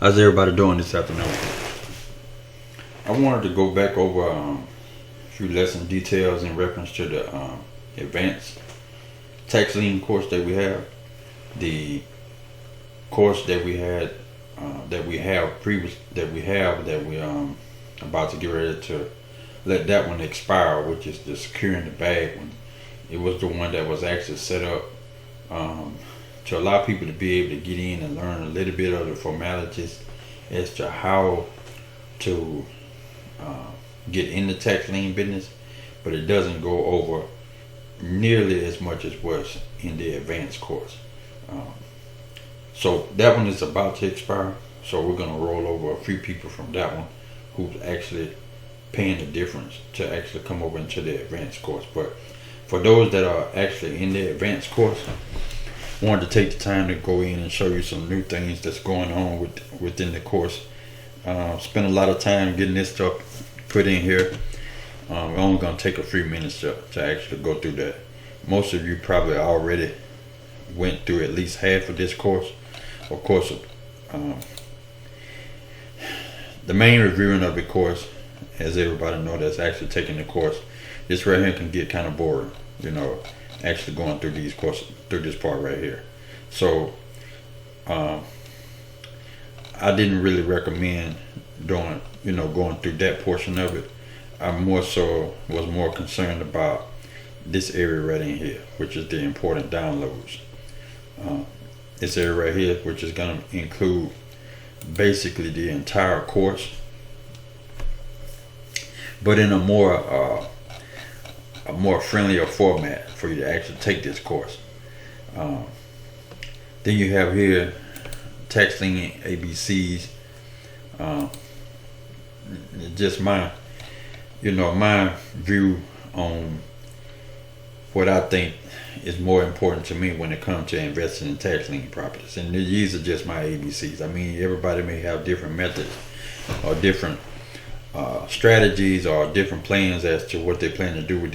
How's everybody doing this afternoon? I wanted to go back over a few lesson details in reference to the advanced tax lien course that we have. The course that we had, that we about to get ready to let that one expire, which is the securing the bag one. It was the one that was actually set up to allow people to be able to get in and learn a little bit of the formalities as to how to get in the tax lien business, but it doesn't go over nearly as much as what's in the advanced course. So that one is about to expire, so we're going to roll over a few people from that one who's actually paying the difference to actually come over into the advanced course. But for those that are actually in the advanced course, I wanted to take the time to go in and show you some new things that's going on within the course. Spent a lot of time getting this stuff put in here. We're only going to take a few minutes to actually go through that. Most of you probably already went through at least half of this course. Of course, the main reviewing of the course, as everybody know that's actually taking the course, this right here can get kind of boring, actually going through these courses, through this part right here. So I didn't really recommend going through that portion of it. I was more concerned about this area right in here, which is the important downloads. This area right here, which is going to include basically the entire course, but in a more friendlier format for you to actually take this course. Then you have here tax lien ABCs. Just my view on what I think is more important to me when it comes to investing in tax lien properties. And these are just my ABCs. I mean, everybody may have different methods or different strategies or different plans as to what they plan to do with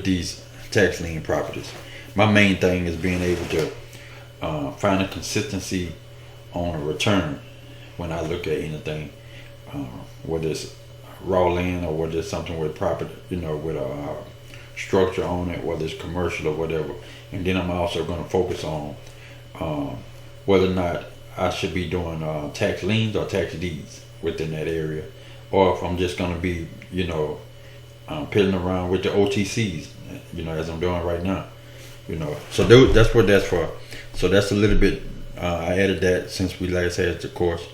these tax lien properties. My main thing is being able to find a consistency on a return when I look at anything, whether it's raw land or whether it's something with property, with a structure on it, whether it's commercial or whatever. And then I'm also going to focus on whether or not I should be doing tax liens or tax deeds within that area, or if I'm just going to be piddling around with the OTCs, as I'm doing right now. So that's what that's for. So that's a little bit, I added that since we last had the course.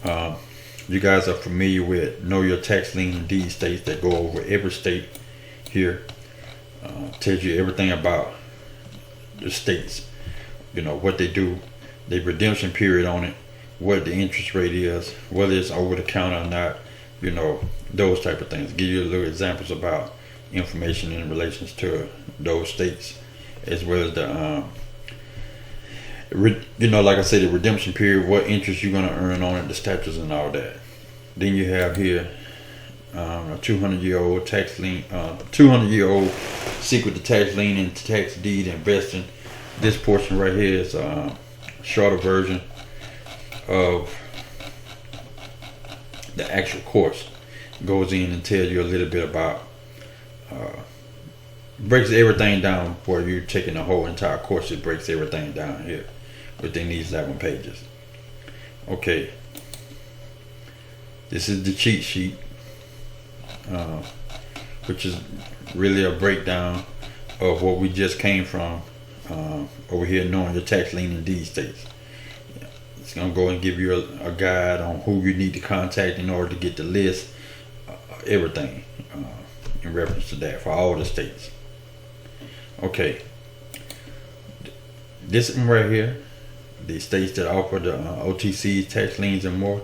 You guys are familiar with Know Your Tax Lien and Deed States that go over every state here. Tells you everything about the states, what they do, the redemption period on it, what the interest rate is, whether it's over the counter or not, those type of things. Give you little examples about information in relations to those states, as well as the like I said, the redemption period, what interest you're going to earn on it, the statutes and all that. Then you have here a 200-year-old tax lien, 200-year-old secret to tax lien and tax deed investing. This portion right here is a shorter version of the actual course. Goes in and tells you a little bit about, breaks everything down where you're taking the whole entire course. It breaks everything down here within these 11 pages. Okay, this is the cheat sheet, which is really a breakdown of what we just came from over here, Knowing Your Tax Lien and Deed States. It's going to go and give you a guide on who you need to contact in order to get the list, everything in reference to that for all the states. Okay, this one right here, the states that offer the OTCs, tax liens, and more.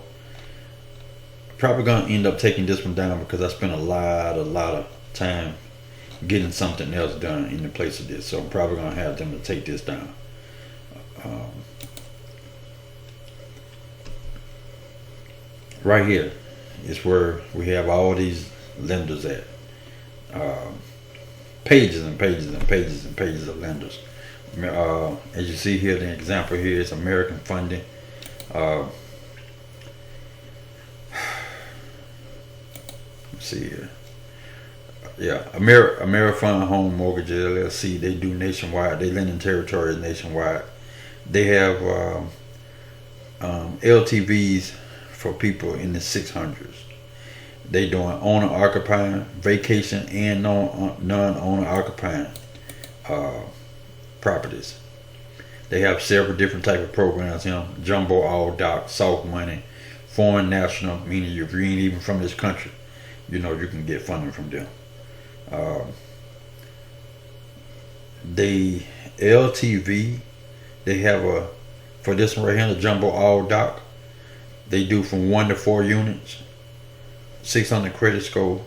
Probably gonna end up taking this one down because I spent a lot of time getting something else done in the place of this. So I'm probably gonna have them to take this down. Right here is where we have all these lenders at. Pages and pages and pages and pages of lenders. As you see here, the example here is American funding. Uh, let's see here. Yeah, Amerifund Home Mortgages LLC. They do nationwide. They lend in territories nationwide. They have LTVs for people in the 600s. They doing owner occupying, vacation, and non-owner occupying properties. They have several different type of programs. Jumbo, all doc, soft money, foreign national, meaning if you ain't even from this country, you can get funding from them. The LTV, they have for this one right here, the jumbo all doc, they do from 1 to 4 units, 600 credit score,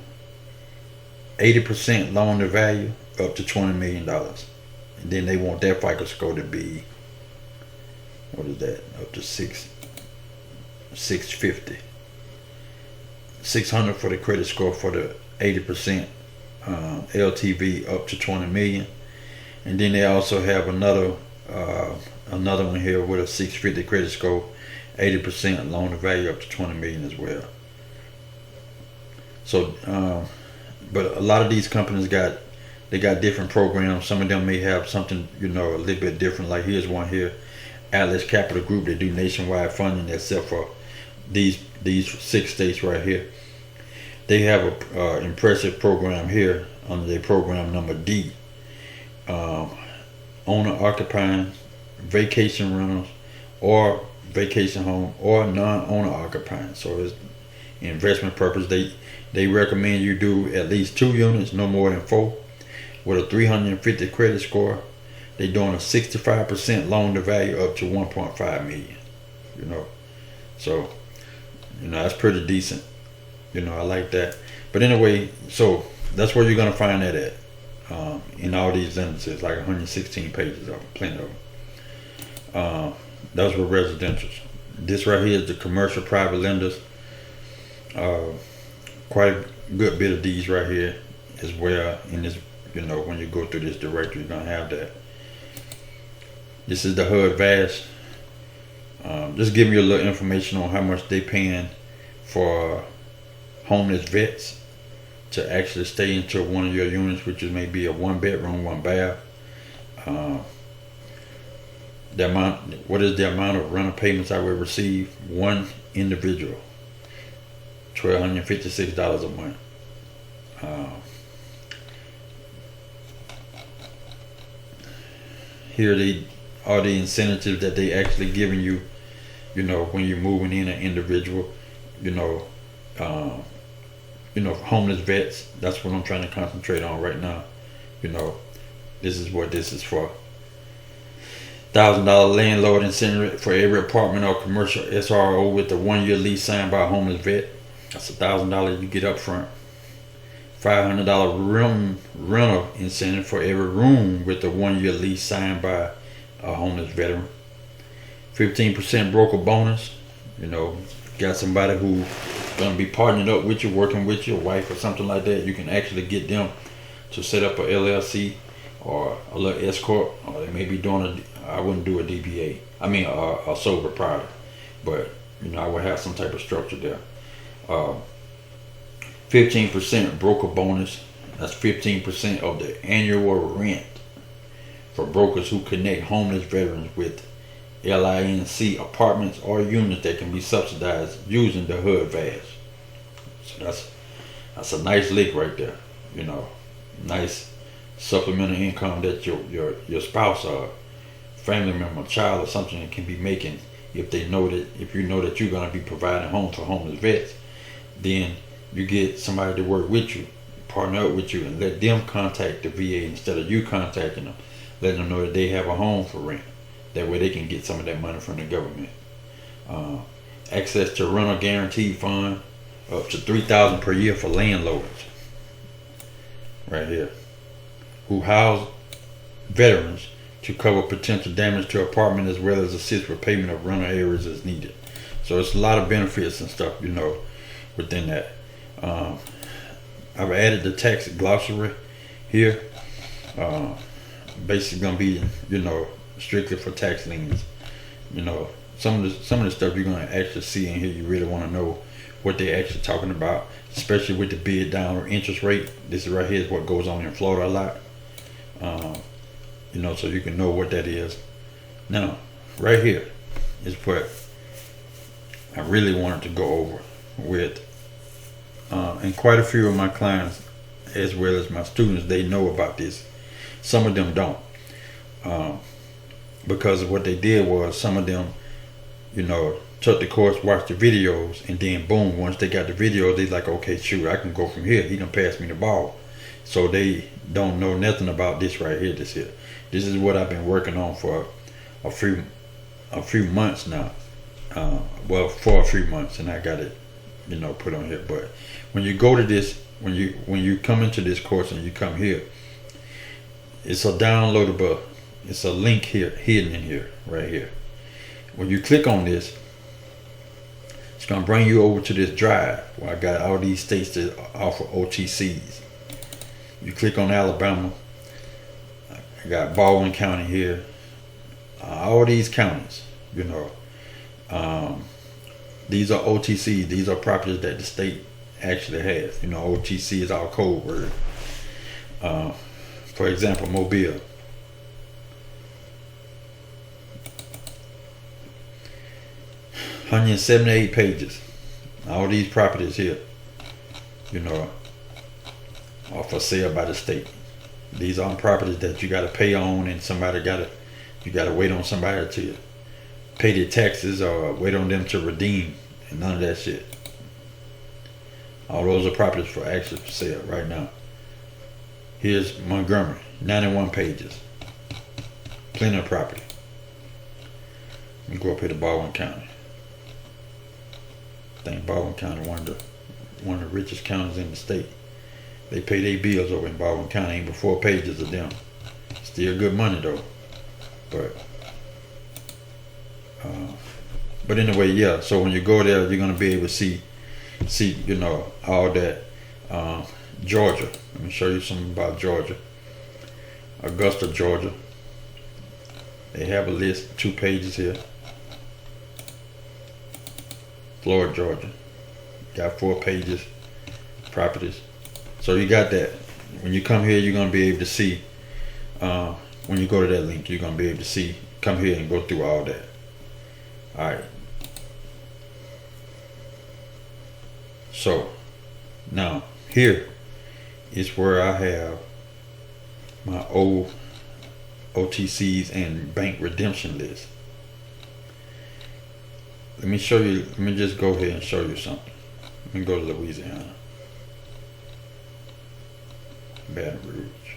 80% loan to value, up to $20 million. And then they want that FICO score to be, what is that, up to 650. 600 for the credit score for the 80% LTV up to 20 million. And then they also have another one here with a 650 credit score, 80% loan to value up to 20 million as well. So but a lot of these companies got different programs. Some of them may have something a little bit different. Like here's one here, Atlas Capital Group. They do nationwide funding except for these 6 states right here. They have a impressive program here under their program number D. Owner occupying, vacation rentals, or vacation home, or non-owner occupying. So it's investment purpose. They recommend you do at least 2 units, no more than 4, with a 350 credit score. They doing a 65% loan to value up to 1.5 million. So that's pretty decent. I like that. But anyway, so that's where you're gonna find that at. In all these lenders, it's like 116 pages of them, plenty of them. Those were residentials. This right here is the commercial private lenders. Quite a good bit of these right here as well. In this, when you go through this directory, you're gonna have that. This is the HUD VAST. Just giving you a little information on how much they paying for homeless vets to actually stay into one of your units, which is maybe a 1-bedroom, 1 bath. What is the amount of rental payments I will receive? One individual, $1,256 a month. Here are the incentives that they actually giving you. When you're moving in an individual, homeless vets. That's what I'm trying to concentrate on right now. This is what this is for. $1,000 landlord incentive for every apartment or commercial SRO with a 1-year lease signed by a homeless vet. That's $1,000 you get up front. $500 room rental incentive for every room with a 1-year lease signed by a homeless veteran. 15% broker bonus. Got somebody who gonna be partnering up with you, working with your wife or something like that. You can actually get them to set up a LLC or a little S corp, or they may be doing I wouldn't do a DBA. I mean a sole proprietor, but I would have some type of structure there. 15% broker bonus. That's 15% of the annual rent for brokers who connect homeless veterans with LINC apartments or units that can be subsidized using the HUD VAST. So that's a nice lick right there. Nice supplemental income that your spouse or family member, child, or something can be making if you know that you're gonna be providing home for homeless vets. Then you get somebody to work with you, partner up with you, and let them contact the VA instead of you contacting them, letting them know that they have a home for rent. That way they can get some of that money from the government. Access to rental guarantee fund up to $3,000 per year for landlords. Right here. Who house veterans to cover potential damage to apartment as well as assist with payment of rental areas as needed. So it's a lot of benefits and stuff, within that. I've added the tax glossary here. basically gonna be, strictly for tax liens. Some of the stuff you're gonna actually see in here, you really want to know what they're actually talking about, especially with the bid down or interest rate. This is right here is what goes on in Florida a lot. So you can know what that is. Now, right here is what I really wanted to go over with, and quite a few of my clients, as well as my students, they know about this. Some of them don't, because of what they did was some of them, took the course, watched the videos, and then boom, once they got the videos, they like, okay, shoot, I can go from here. He done passed me the ball. So they don't know nothing about this right here. This is what I've been working on for a few months now. For a few months, and I got it, put on here. But when you go to this, when you come into this course and you come here, it's a downloadable. It's a link here, hidden in here, right here. When you click on this, it's gonna bring you over to this drive where I got all these states that offer OTCs. You click on Alabama. I got Baldwin County here. All these counties, these are OTCs. These are properties that the state actually has. OTC is our code word. For example, Mobile. $178 pages. All these properties here, are for sale by the state. These aren't properties that you got to pay on, and you got to wait on somebody to pay their taxes or wait on them to redeem, and none of that shit. All those are properties for actually for sale right now. Here's Montgomery, 91 pages. Plenty of property. Let me go up here to Baldwin County. I think Baldwin County one of the richest counties in the state. They pay their bills over in Baldwin County. Ain't but 4 pages of them. Still good money though. But anyway, yeah. So when you go there, you're gonna be able to see, all that. Georgia. Let me show you something about Georgia. Augusta, Georgia. They have a list, 2 pages here. Florida, Georgia. Got 4 pages. Properties. So you got that. When you come here, you're gonna be able to see. When you go to that link, you're gonna be able to see. Come here and go through all that. All right. So now here is where I have my old OTCs and bank redemption list. Let me show you. Let me just go ahead and show you something. Let me go to Louisiana. Baton Rouge.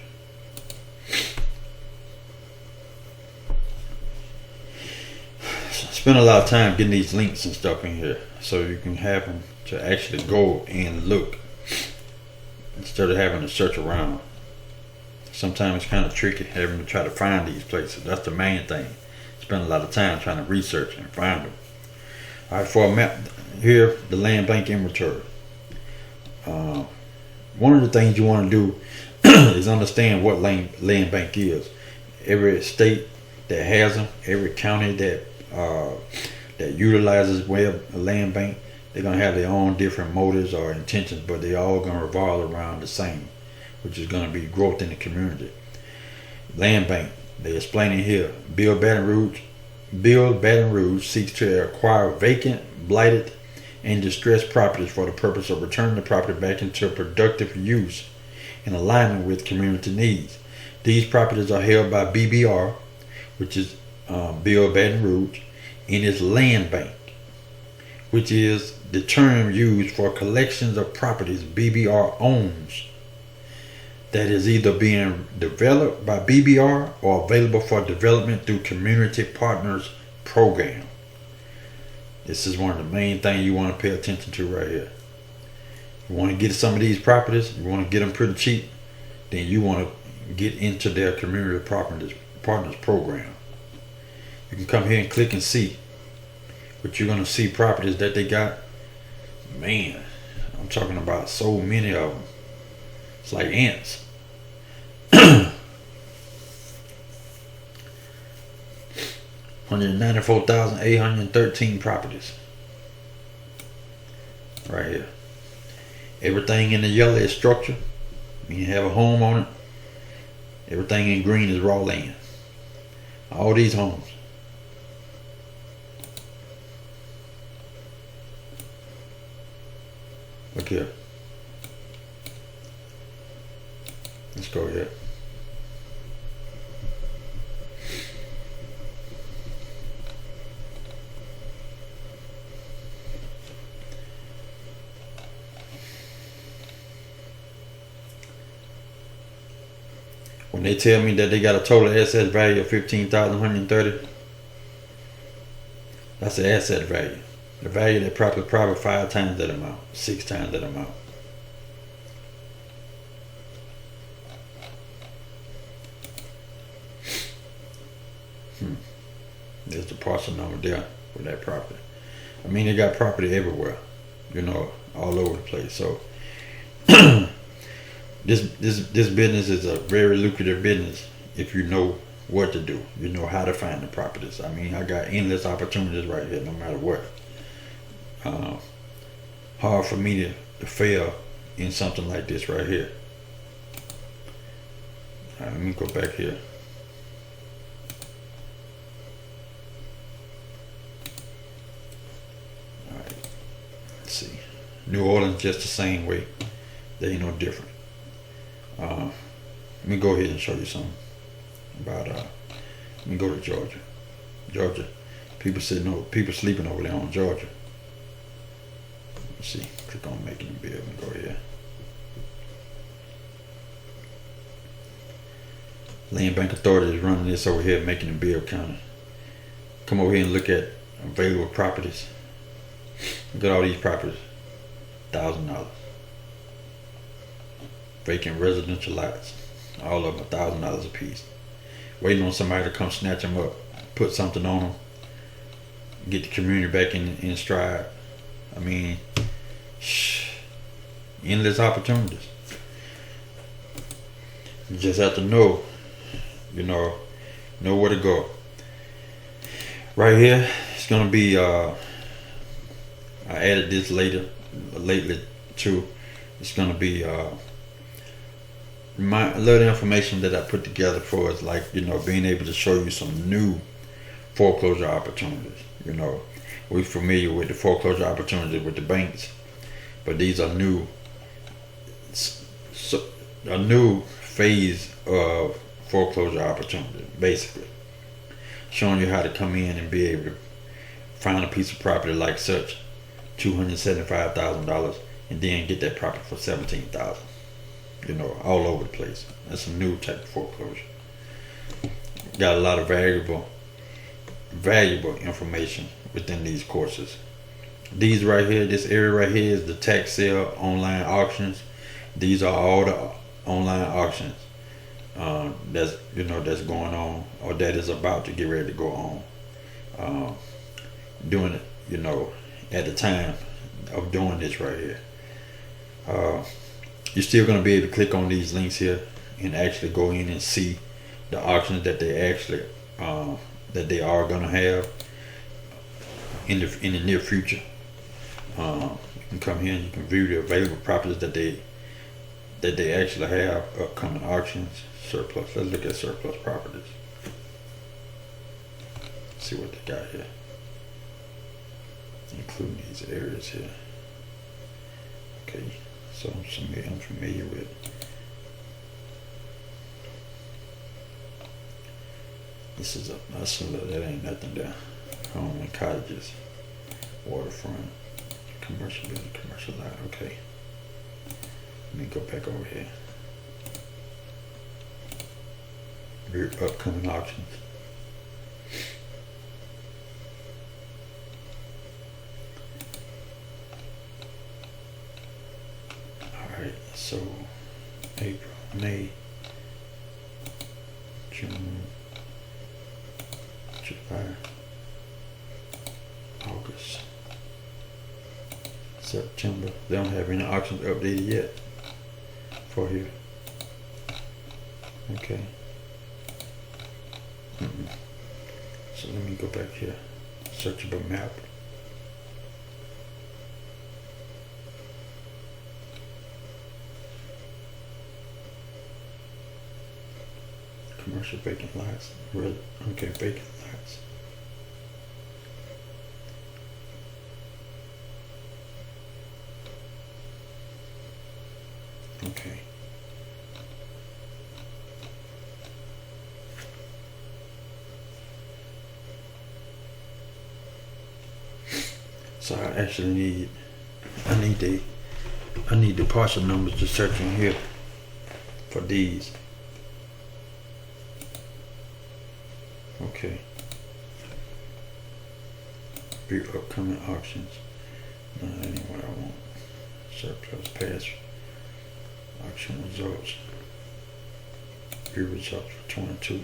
So I spend a lot of time getting these links and stuff in here, so you can have them to actually go and look instead of having to search around. Sometimes it's kind of tricky having to try to find these places. That's the main thing. Spend a lot of time trying to research and find them. All right, for a map here, the land bank inventory. One of the things you want to do is understand what land bank is. Every state that has them, every county that utilizes a land bank, they're gonna have their own different motives or intentions, but they all gonna revolve around the same, which is gonna be growth in the community. Land bank, they explain it here. Bill Baton Rouge seeks to acquire vacant, blighted, and distressed properties for the purpose of returning the property back into productive use in alignment with community needs. These properties are held by BBR, which is Bill Baton Rouge, in its land bank, which is the term used for collections of properties BBR owns that is either being developed by BBR or available for development through Community Partners Program. This is one of the main things you want to pay attention to right here. You want to get some of these properties, you want to get them pretty cheap, then you want to get into their Community Partners Program. You can come here and click and see, but you're going to see properties that they got. Man, I'm talking about so many of them. It's like ants. 194,813 properties. Right here. Everything in the yellow is structure. You have a home on it. Everything in green is raw land. All these homes. Look here. Let's go here. When they tell me that they got a total asset value of 15,130, that's the asset value. The value of that property probably 5 times that amount, 6 times that amount. There's the parcel number there for that property. I mean, they got property everywhere, you know, all over the place. So this business is a very lucrative business if you know what to do. You know how to find the properties. I mean, I got endless opportunities right here, no matter what. Hard for me to fail in something like this right here. All right, let me go back here. All right, let's see. New Orleans just the same way. They ain't no different. Let me go ahead and show you something about let me go to Georgia. Georgia. People sleeping over there on Georgia. Let's see. Click on making a bid and go here. Land Bank Authority is running this over here, making a bill counter. Come over here and look at available properties. Look at all these properties. $1,000. Vacant residential lots. All of them $1,000 a piece. Waiting on somebody to come snatch them up, put something on them, get the community back in stride. I mean, endless opportunities. You just have to know, know where to go. Right here, it's gonna be. I added this lately too. It's gonna be my little information that I put together for is like being able to show you some new foreclosure opportunities. We're familiar with the foreclosure opportunities with the banks, but these are new. A new phase of foreclosure opportunity, basically showing you how to come in and be able to find a piece of property like such, $275,000, and then get that property for $17,000. All over the place. That's a new type of foreclosure. Got a lot of valuable information within these courses. These right here, this area right here is the tax sale online auctions. These are all the online auctions that's going on, or that is about to get ready to go on. Doing it, at the time of doing this right here. You're still going to be able to click on these links here and actually go in and see the auctions that they actually that they are going to have in the near future. You can come here and you can view the available properties that they actually have, upcoming auctions, surplus. Let's look at surplus properties. See what they got here, including these areas here. Okay, so I'm familiar with. This is that ain't nothing there. Home and cottages, waterfront, commercial building, commercial lot. Okay. Let me go back over here. Your upcoming auctions. Alright, so April, May, June, July, August, September. They don't have any auctions updated yet for here. Okay. So let me go back here. Searchable map. Commercial vacant lots. Okay, vacant lots. Okay. So I actually need the parcel numbers to search in here for these. Okay. View upcoming auctions. No, that ain't what I want. Surplus past auction results. View results for 22.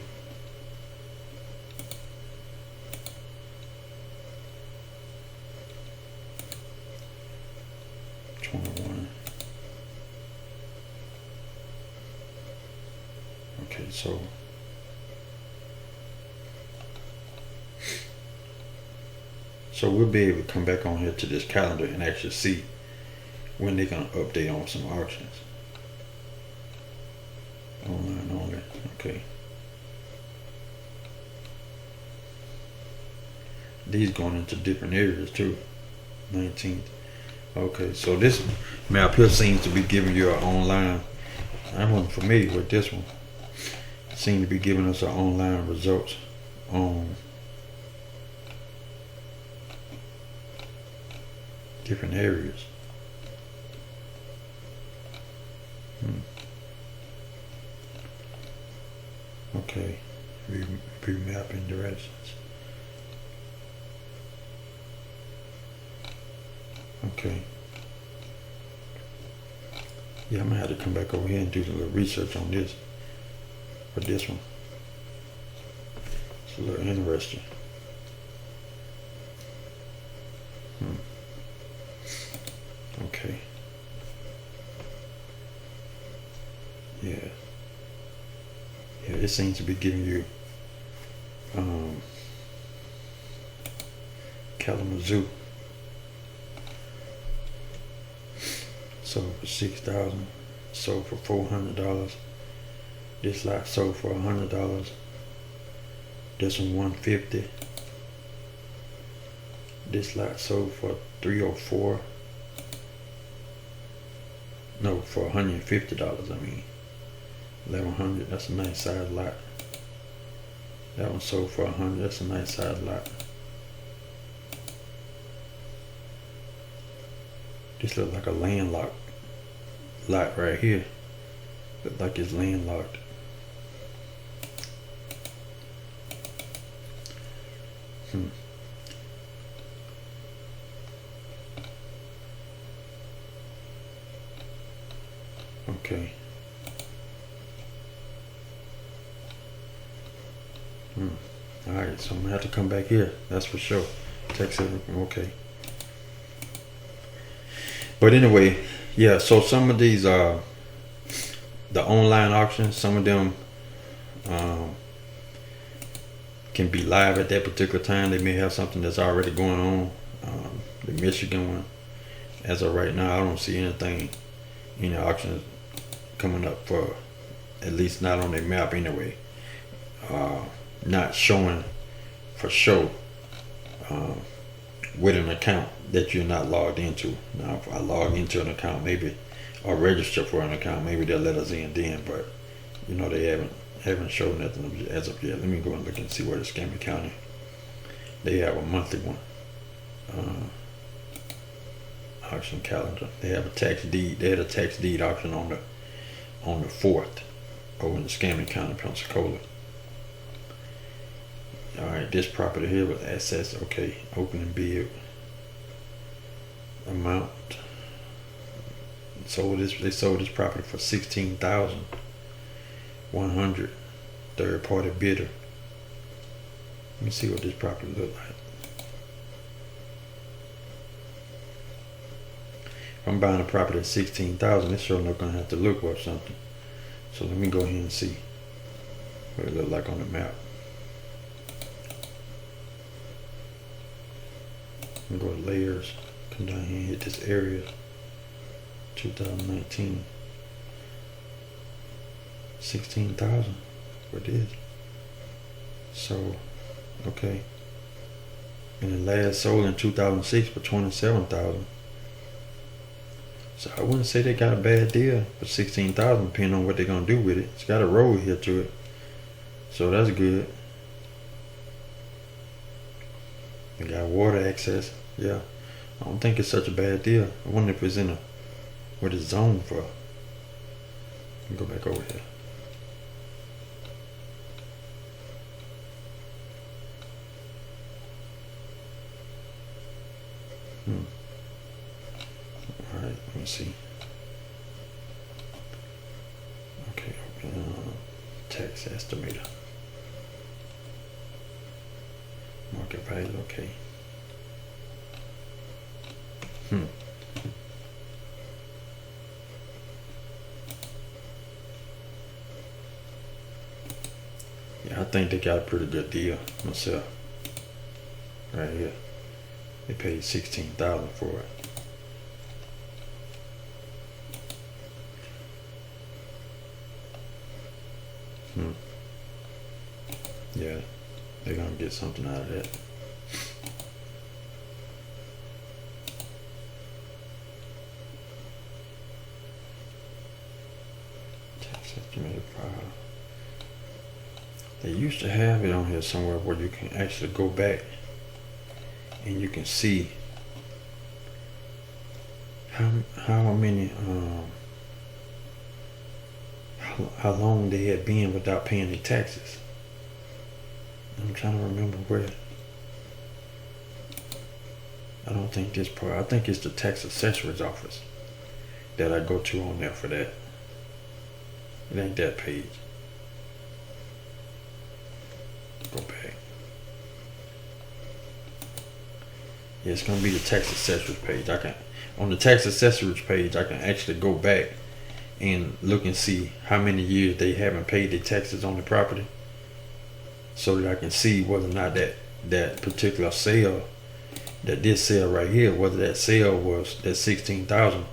Okay, so we'll be able to come back on here to this calendar and actually see when they're gonna update on some auctions. Online only. Okay. These going into different areas too. 19th. Okay, so this map here seems to be giving you an online. I wasn't familiar with this one. Seem to be giving us our online results on different areas. Okay, view mapping directions. Okay. Yeah, I'm gonna have to come back over here and do a little research on this. For this one. It's a little interesting. Okay. Yeah. Yeah, it seems to be giving you Kalamazoo. Sold for $6,000. Sold for $400. This lot sold for $100. This one $150. This lot sold for $304. No, for $150. I mean, 1,100. That's a nice size lot. That one sold for $100. That's a nice size lot. This looks like a landlocked lot right here. Look like it's landlocked. Okay. Alright, so I'm gonna have to come back here, that's for sure. Text everything, okay. But anyway, yeah, so some of these the online auctions, some of them can be live at that particular time. They may have something that's already going on. The Michigan one, as of right now, I don't see anything, auctions coming up for, at least not on their map anyway. Not showing for sure with an account that you're not logged into. Now, if I log into an account, maybe, or register for an account, maybe they'll let us in then. But they haven't shown nothing as of yet. Let me go and look and see where the Escambia County. They have a monthly one. Auction calendar. They have a tax deed. They had a tax deed auction on the 4th over in Escambia County, Pensacola. Alright, this property here with assets, okay, opening bid. Amount. They sold this property for $16,100. Third party bidder. Let me see what this property look like. If I'm buying a property at $16,000, it's sure not gonna have to look or something. So let me go ahead and see what it look like on the map. I'm gonna go to layers, come down here and hit this area. 2019. 16,000 for this. So, okay. And the last sold in 2006 for 27,000. So I wouldn't say they got a bad deal for 16,000, depending on what they're gonna do with it. It's got a road here to it, so that's good. They got water access. Yeah, I don't think it's such a bad deal. I wonder if it's in a what it's zoned for. Let me go back over here. Alright, let me see. Okay, tax estimator. Market value, okay. Yeah, I think they got a pretty good deal myself. Right here. They paid 16,000 for it. Yeah, they're gonna get something out of that. Tax estimated file. They used to have it on here somewhere where you can actually go back and you can see how many how long they had been without paying their taxes. I'm trying to remember where. I don't think this part. I think it's the tax assessor's office that I go to on there for that. It ain't that page. Go back. Yeah, it's gonna be the tax assessor's page. On the tax assessor's page, I can actually go back and look and see how many years they haven't paid their taxes on the property, so that I can see whether or not that particular sale, that this sale right here, whether that sale was, that 16,000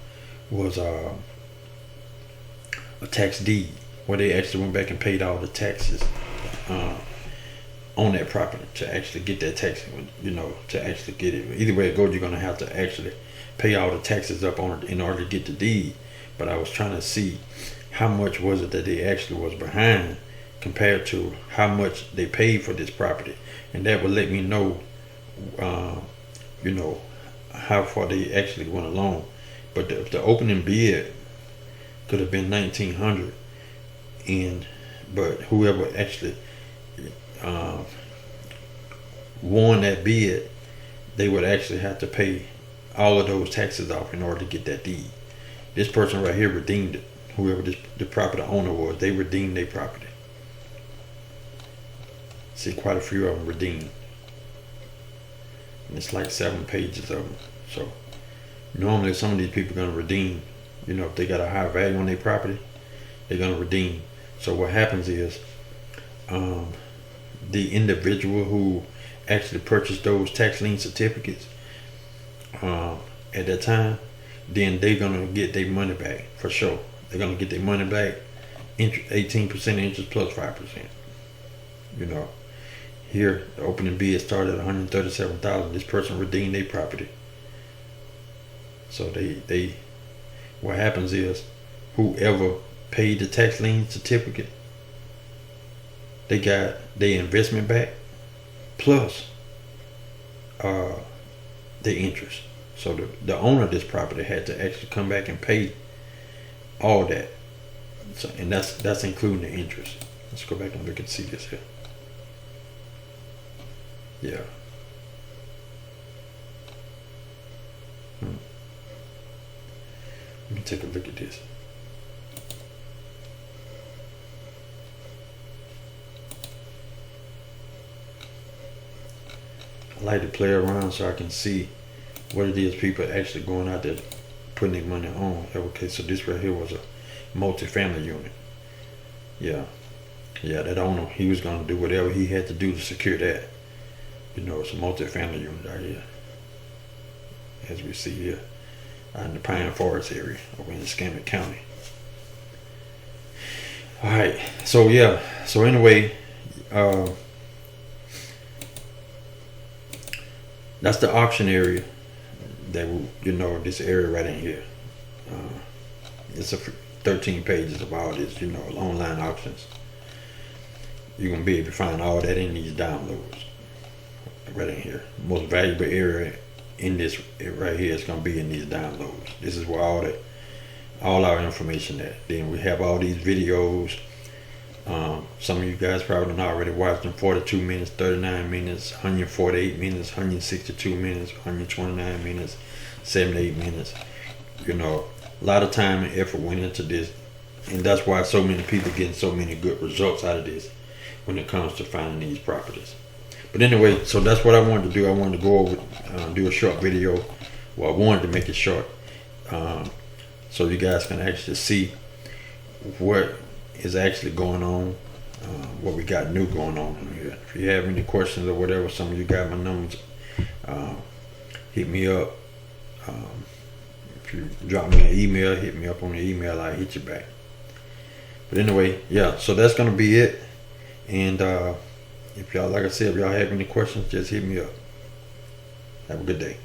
was a tax deed, where they actually went back and paid all the taxes on that property to actually get that tax, to actually get it. Either way it goes, you're gonna have to actually pay all the taxes up on it in order to get the deed. But I was trying to see how much was it that they actually was behind compared to how much they paid for this property, and that would let me know, how far they actually went along. But the opening bid could have been 1,900, but whoever actually won that bid, they would actually have to pay all of those taxes off in order to get that deed. This person right here redeemed it. Whoever the property owner was, they redeemed their property. See, quite a few of them redeemed. And it's like 7 pages of them. So normally some of these people are going to redeem, if they got a high value on their property, they're going to redeem. So what happens is the individual who actually purchased those tax lien certificates at that time, then they're gonna get their money back for sure. They're gonna get their money back, 18% interest plus 5%. Here the opening bid started at 137,000. This person redeemed their property. So they what happens is whoever paid the tax lien certificate, they got their investment back plus the interest. So the owner of this property had to actually come back and pay all that. So, and that's including the interest. Let's go back and look and see this here. Yeah. Let me take a look at this. I like to play around so I can see what it is people actually going out there putting their money on. Okay, so this right here was a multi-family unit. Yeah, that owner, he was going to do whatever he had to do to secure that. It's a multi-family unit right here. as we see here in the Pine Forest area over in Escambia County. All right, so yeah, so anyway, that's the auction area. That this area right in here. It's 13 pages of all this, online auctions. You're gonna be able to find all that in these downloads right in here. Most valuable area in this right here is gonna be in these downloads. This is where all our information at. Then we have all these videos. Some of you guys probably already watched them. 42 minutes, 39 minutes, 148 minutes, 162 minutes, 129 minutes, 78 minutes. A lot of time and effort went into this, and that's why so many people getting so many good results out of this when it comes to finding these properties. But anyway, so that's what I wanted to do. I wanted to go over, do a short video. Well, I wanted to make it short, so you guys can actually see what is actually going on, what we got new going on here. If you have any questions or whatever, some of you got my numbers. Hit me up. If you drop me an email, hit me up on the email, I'll hit you back. But anyway, yeah, so that's gonna be it. And if y'all, like I said, if y'all have any questions, just hit me up. Have a good day.